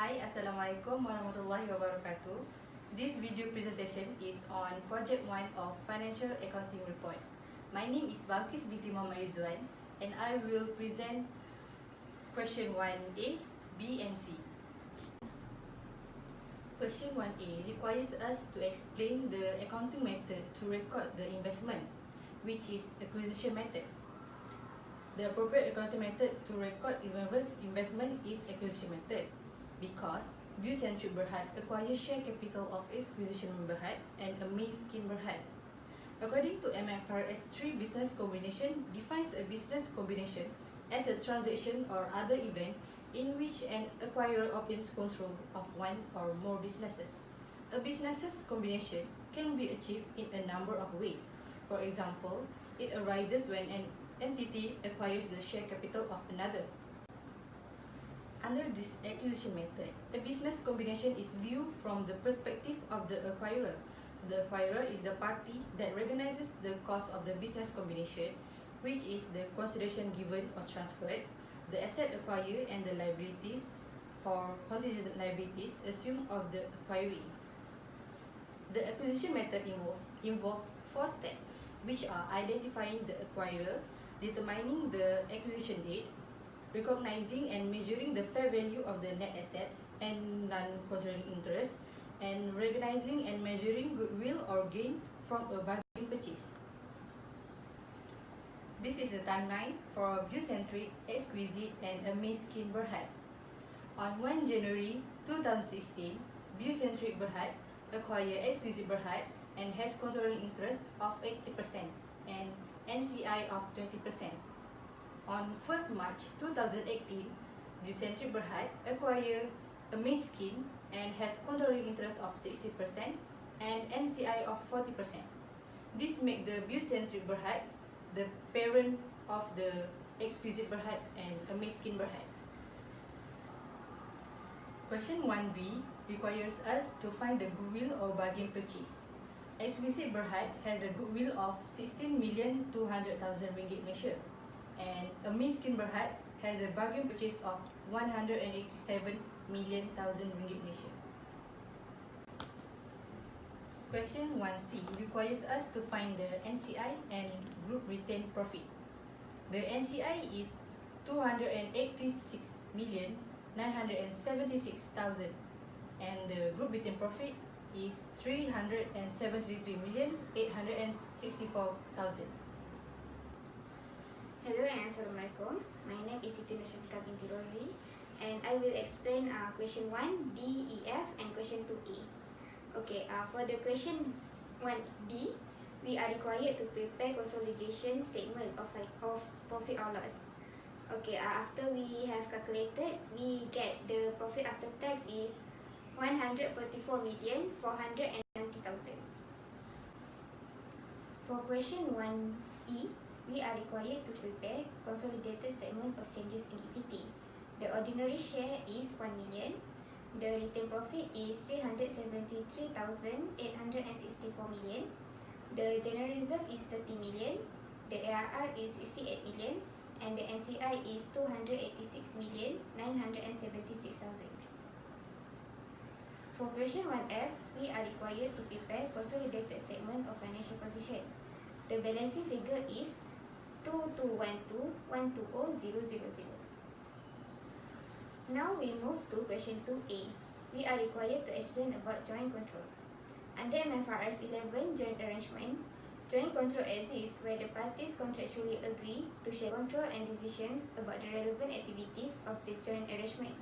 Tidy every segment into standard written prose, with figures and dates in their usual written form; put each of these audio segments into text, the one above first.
Hi, Assalamualaikum warahmatullahi wabarakatuh. This video presentation is on Project 1 of Financial Accounting Report. My name is Balkis binti Muhammad Rizwan and I will present question 1A, B and C. Question 1A requires us to explain the accounting method to record the investment, which is acquisition method. The appropriate accounting method to record investment is acquisition method because View-Centric Berhad acquires share capital of its acquisition Berhad and a Skin Berhad. According to FAR610 business combination defines a business combination as a transaction or other event in which an acquirer obtains control of one or more businesses. A business combination can be achieved in a number of ways. For example, it arises when an entity acquires the share capital of another. Under this acquisition method, a business combination is viewed from the perspective of the acquirer. The acquirer is the party that recognizes the cost of the business combination, which is the consideration given or transferred, the asset acquired and the liabilities or contingent liabilities assumed of the acquiree. The acquisition method involves 4 steps, which are identifying the acquirer, determining the acquisition date, recognizing and measuring the fair value of the net assets and non-controlling interest, and recognizing and measuring goodwill or gain from a bargain purchase. This is the timeline for View-Centric, Exquisite, and Skin Berhad. On 1 January 2016, View-Centric Berhad acquired Exquisite Berhad and has controlling interest of 80% and NCI of 20%. On 1st March 2018, View-Centric Berhad acquired Skin and has controlling interest of 60% and NCI of 40%. This makes the View-Centric Berhad the parent of the Exquisite Berhad and Skin Berhad. Question 1B requires us to find the goodwill or bargain purchase. Exquisite Berhad has a goodwill of 16,200,000 ringgit Malaysia, and Skin Berhad has a bargain purchase of 187 million ringgit Malaysia. Question 1C requires us to find the NCI and group retained profit. The NCI is 286,976,000 and the group retained profit is 373,864,000. Hello and Assalamualaikum. My name is AC2205H binti Rozi and I will explain question 1, D, E, F and question 2A. Okay, for the question 1D, we are required to prepare consolidation statement of profit or loss. Okay, after we have calculated, we get the profit after tax is 144,490,000. For question 1E, we are required to prepare consolidated statement of changes in equity. The ordinary share is 1 million. The retained profit is 373,864 million. The general reserve is 30 million. The ARR is 68 million. And the NCI is 286,976,000. For question 1F, we are required to prepare consolidated statement of financial position. The balancing figure is 2212,120,000. Now we move to question 2A. We are required to explain about joint control. Under FAR611 joint arrangement, joint control exists where the parties contractually agree to share control and decisions about the relevant activities of the joint arrangement.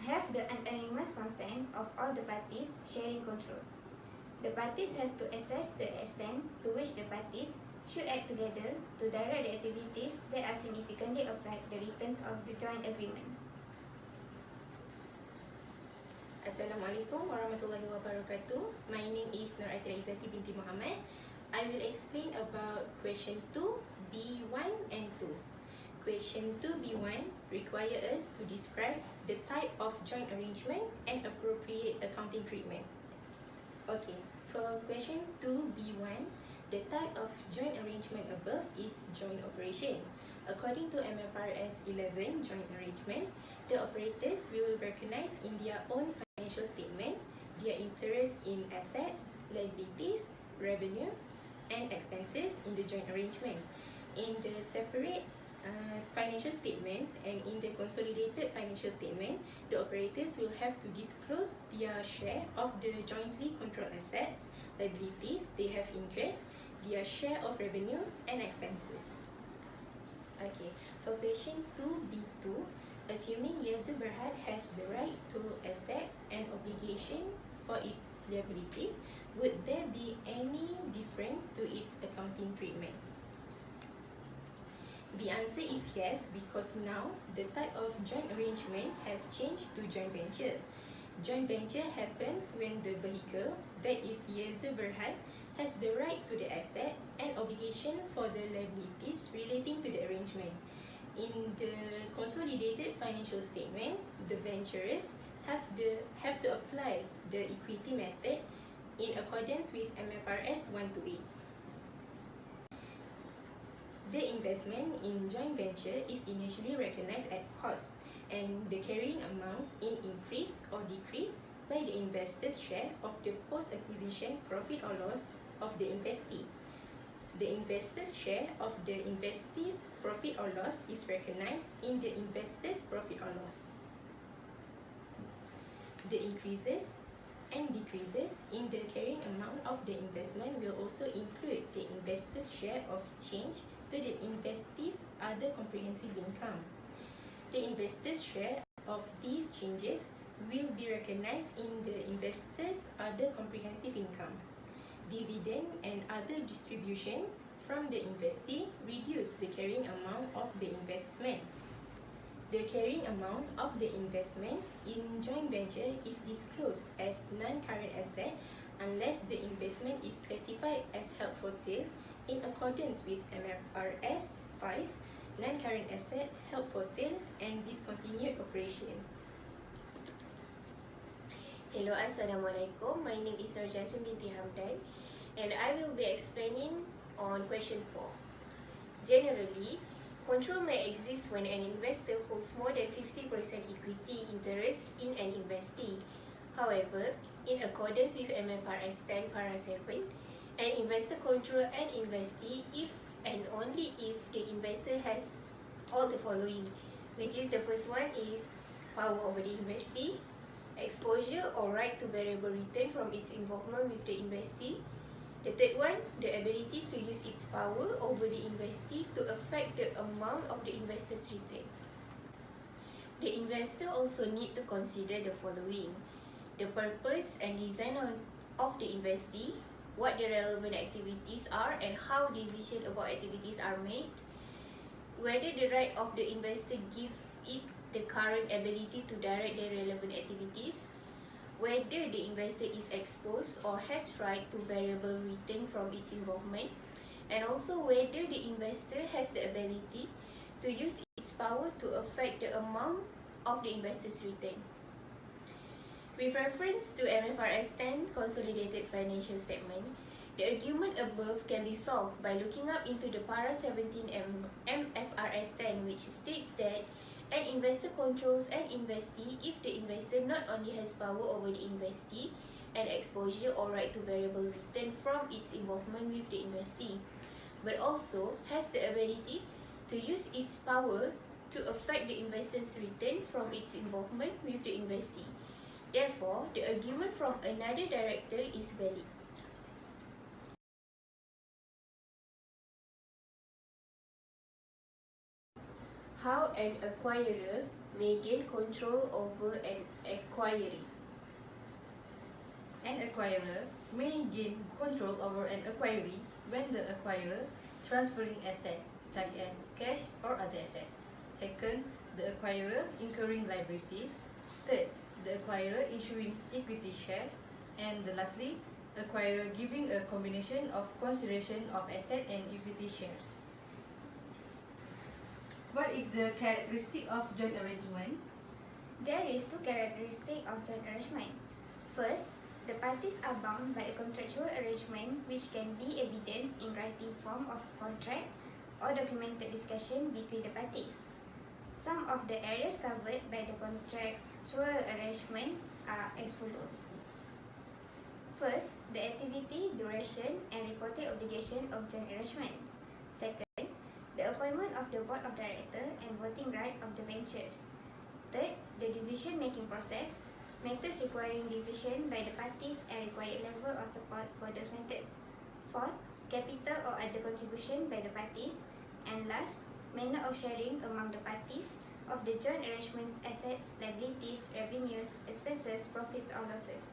Have the unanimous consent of all the parties sharing control. The parties have to assess the extent to which the parties should act together to direct the activities that are significantly affect the returns of the joint agreement. Assalamualaikum warahmatullahi wabarakatuh. My name is Nur Aitira Izzati binti Muhammad. I will explain about question 2, B1 and 2. Question 2B1 require us to describe the type of joint arrangement and appropriate accounting treatment. Okay, for question 2B1, the type of joint arrangement above is joint operation. According to MFRS 11 joint arrangement, the operators will recognize in their own financial statement their interest in assets, liabilities, revenue, and expenses in the joint arrangement. In the separate financial statements and in the consolidated financial statement, the operators will have to disclose their share of the jointly controlled assets, liabilities they have incurred, their share of revenue and expenses. Okay, for question 2B2, assuming Yazer Berhad has the right to assets and obligation for its liabilities, would there be any difference to its accounting treatment? The answer is yes, because now the type of joint arrangement has changed to joint venture. Joint venture happens when the vehicle, that is Yazer Berhad, has the right to the assets and obligation for the liabilities relating to the arrangement. In the consolidated financial statements, the venturers have to apply the equity method in accordance with MFRS 128. The investment in joint venture is initially recognized at cost, and the carrying amounts in increase or decrease by the investor's share of the post-acquisition profit or loss of the investee. The investor's share of the investee's profit or loss is recognized in the investor's profit or loss. The increases and decreases in the carrying amount of the investment will also include the investor's share of change to the investee's other comprehensive income. The investor's share of these changes will be recognized in the investor's other comprehensive income. Dividend and other distribution from the investee reduce the carrying amount of the investment. The carrying amount of the investment in joint venture is disclosed as non-current asset unless the investment is classified as held for sale in accordance with MFRS 5, non-current asset held for sale and discontinued operation. Hello, Assalamualaikum. My name is Nur Jasmine binti Hamdan, and I will be explaining on question 4. Generally, control may exist when an investor holds more than 50% equity interest in an investee. However, in accordance with MFRS 10 Para 7, an investor control an investee if and only if the investor has all the following, which is the first one is power over the investee, exposure or right to variable return from its involvement with the investee. The third one, the ability to use its power over the investee to affect the amount of the investor's return. The investor also need to consider the following: the purpose and design of the investee, what the relevant activities are and how decisions about activities are made, whether the right of the investor give it the current ability to direct the relevant activities, whether the investor is exposed or has right to variable return from its involvement, and also whether the investor has the ability to use its power to affect the amount of the investor's return. With reference to MFRS 10 Consolidated Financial Statement, the argument above can be solved by looking up into the Para 17 MFRS 10, which states that an investor controls an investee if the investor not only has power over the investee and exposure or right to variable return from its involvement with the investee, but also has the ability to use its power to affect the investor's return from its involvement with the investee. Therefore, the argument from another director is valid. How an acquirer may gain control over an acquiree. An acquirer may gain control over an acquiree when the acquirer transferring assets such as cash or other assets. Second, the acquirer incurring liabilities. Third, the acquirer issuing equity share. And lastly, acquirer giving a combination of consideration of asset and equity shares. What is the characteristic of joint arrangement? There is two characteristics of joint arrangement. First, the parties are bound by a contractual arrangement which can be evidenced in writing form of contract, or documented discussion between the parties. Some of the areas covered by the contractual arrangement are as follows. First, the activity, duration and reporting obligation of joint arrangements. Second, the appointment of the board of directors and voting right of the ventures. Third, the decision-making process, matters requiring decision by the parties and required level of support for those matters. Fourth, capital or other contribution by the parties. And last, manner of sharing among the parties of the joint arrangements assets, liabilities, revenues, expenses, profits or losses.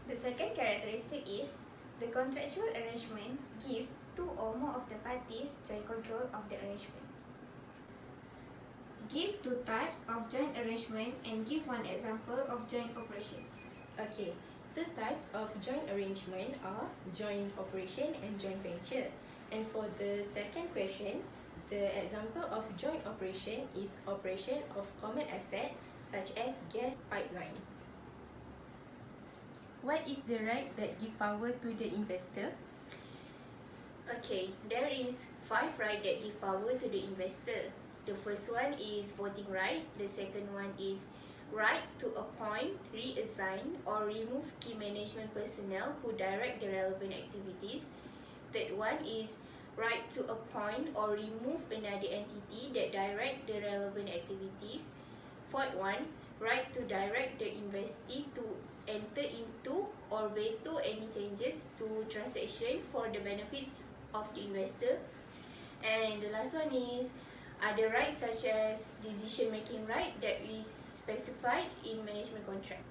The second characteristic is the contractual arrangement gives two or more of the parties joint control of the arrangement. Give two types of joint arrangement and give one example of joint operation. Okay, the types of joint arrangement are joint operation and joint venture. And for the second question, the example of joint operation is operation of common asset such as gas pipelines. What is the right that give power to the investor? Okay, there is 5 rights that give power to the investor. The first one is voting right. The second one is right to appoint, reassign or remove key management personnel who direct the relevant activities. Third one is right to appoint or remove another entity that direct the relevant activities. Fourth one, right to direct the investee to enter into or veto any changes to transaction for the benefits of the investor. And the last one is other rights such as decision making right that is specified in management contract.